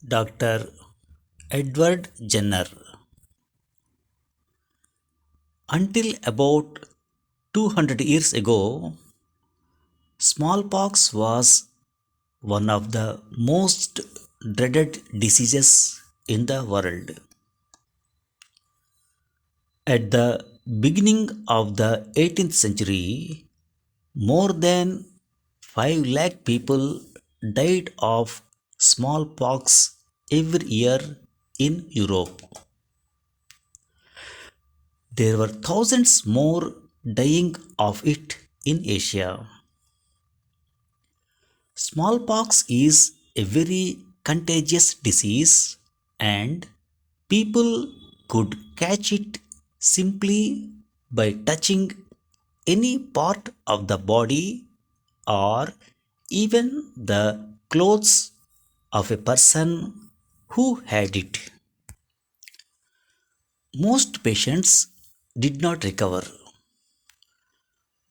Dr. Edward Jenner. Until about 200 years ago, smallpox was one of the most dreaded diseases in the world. At the beginning of the 18th century, more than 5 lakh people died of smallpox every year in Europe. There were thousands more dying of it in Asia. Smallpox is a very contagious disease and people could catch it simply by touching any part of the body or even the clothes of a person who had it. Most patients did not recover.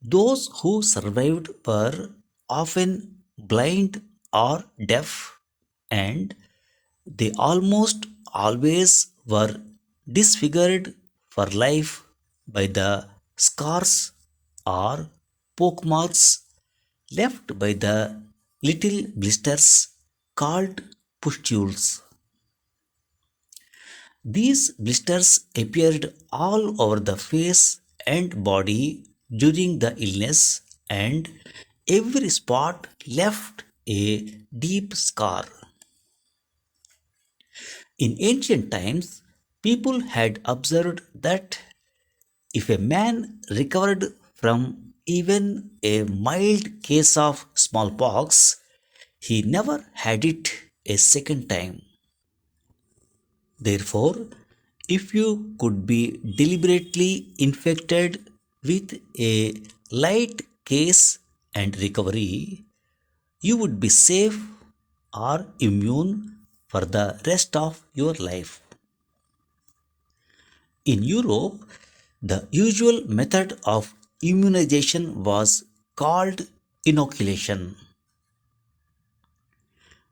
Those who survived were often blind or deaf, and they almost always were disfigured for life by the scars or poke marks left by the little blisters called pustules. These blisters appeared all over the face and body during the illness, and every spot left a deep scar. In ancient times, people had observed that if a man recovered from even a mild case of smallpox, he never had it a second time. Therefore, if you could be deliberately infected with a light case and recovery, you would be safe or immune for the rest of your life. In Europe, the usual method of immunization was called inoculation.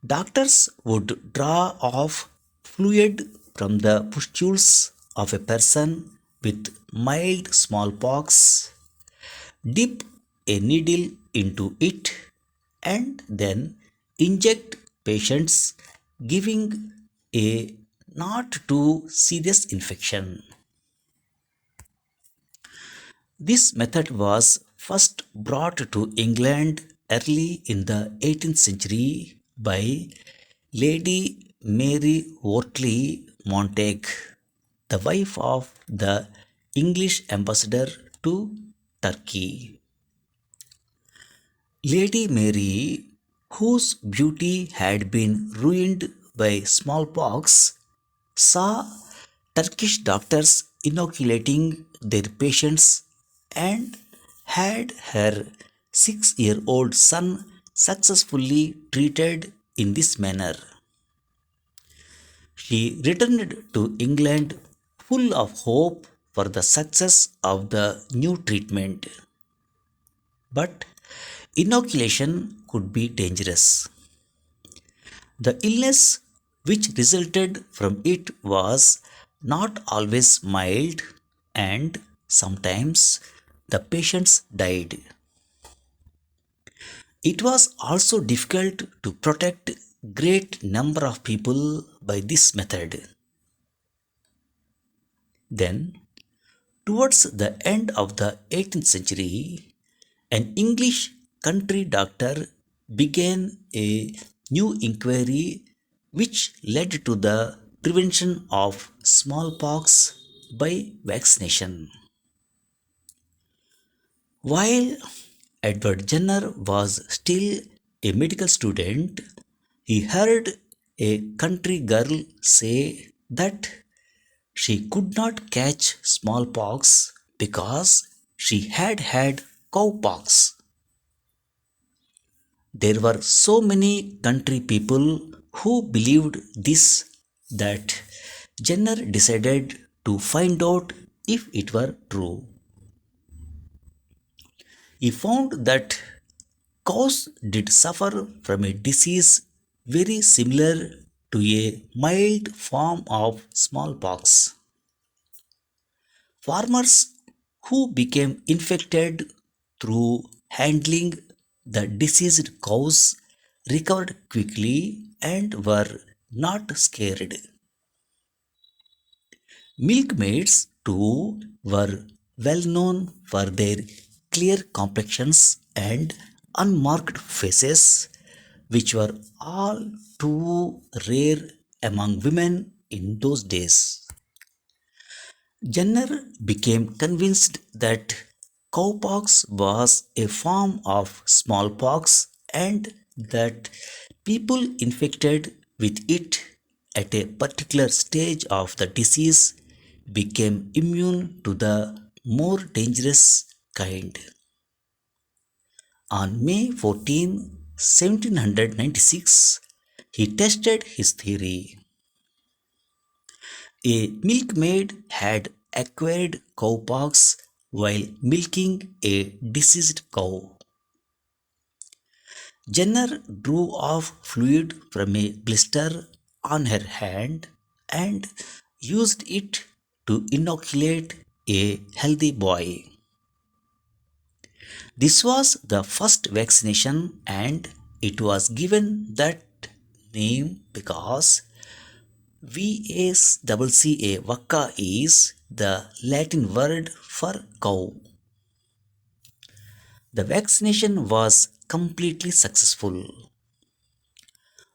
Doctors would draw off fluid from the pustules of a person with mild smallpox, dip a needle into it, and then inject patients, giving a not too serious infection. This method was first brought to England early in the 18th century by Lady Mary Wortley Montague, the wife of the English ambassador to Turkey. Lady Mary, whose beauty had been ruined by smallpox, saw Turkish doctors inoculating their patients and had her 6-year-old son successfully treated in this manner. She returned to England full of hope for the success of the new treatment. But inoculation could be dangerous. The illness which resulted from it was not always mild, and sometimes the patients died. It was also difficult to protect great number of people by this method. Then, towards the end of the 18th century, an English country doctor began a new inquiry which led to the prevention of smallpox by vaccination. While Edward Jenner was still a medical student, he heard a country girl say that she could not catch smallpox because she had had cowpox. There were so many country people who believed this that Jenner decided to find out if it were true. He found that cows did suffer from a disease very similar to a mild form of smallpox. Farmers who became infected through handling the diseased cows recovered quickly and were not scared. Milkmaids, too, were well known for their clear complexions and unmarked faces, which were all too rare among women in those days. Jenner became convinced that cowpox was a form of smallpox and that people infected with it at a particular stage of the disease became immune to the more dangerous kind. On May 14, 1796, he tested his theory. A milkmaid had acquired cowpox while milking a deceased cow. Jenner drew off fluid from a blister on her hand and used it to inoculate a healthy boy. This was the first vaccination and it was given that name because VACCA vacca is the Latin word for cow. The vaccination was completely successful.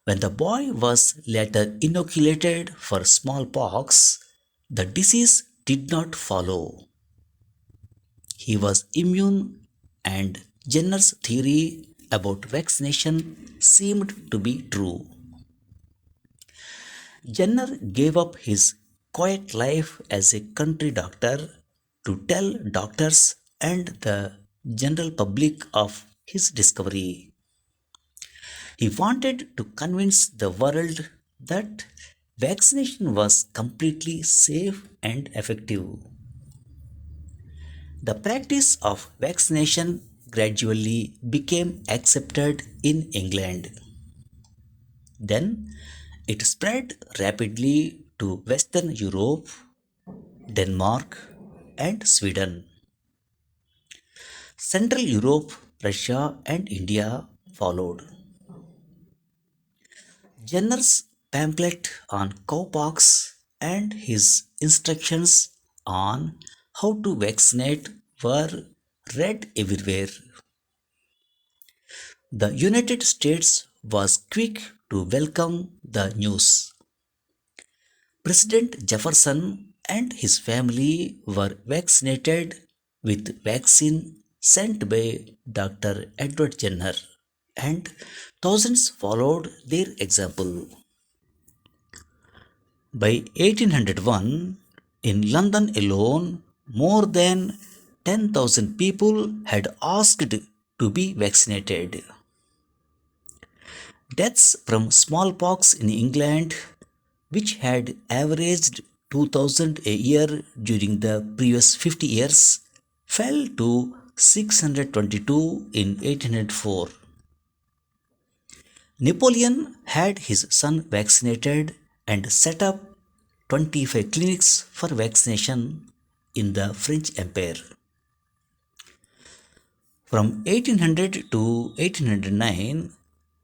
When the boy was later inoculated for smallpox, the disease did not follow. He was immune, and Jenner's theory about vaccination seemed to be true. Jenner gave up his quiet life as a country doctor to tell doctors and the general public of his discovery. He wanted to convince the world that vaccination was completely safe and effective. The practice of vaccination gradually became accepted in England. Then it spread rapidly to Western Europe, Denmark, and Sweden. Central Europe, Russia, and India followed. Jenner's pamphlet on cowpox and his instructions on how to vaccinate were read everywhere. The United States was quick to welcome the news. President Jefferson and his family were vaccinated with vaccine sent by Dr. Edward Jenner, and thousands followed their example. By 1801, in London alone, more than 10,000 people had asked to be vaccinated. Deaths from smallpox in England, which had averaged 2,000 a year during the previous 50 years, fell to 622 in 1804. Napoleon had his son vaccinated and set up 25 clinics for vaccination in the French Empire. From 1800 to 1809,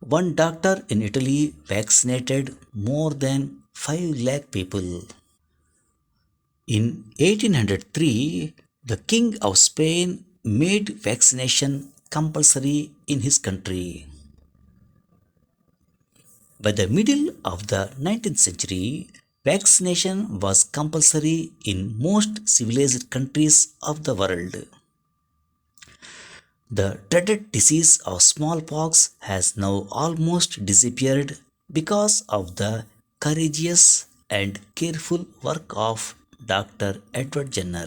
one doctor in Italy vaccinated more than 5 lakh people. In 1803, the King of Spain made vaccination compulsory in his country. By the middle of the 19th century, vaccination was compulsory in most civilized countries of the world. The dreaded disease of smallpox has now almost disappeared because of the courageous and careful work of Dr. Edward Jenner.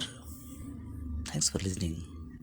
Thanks for listening.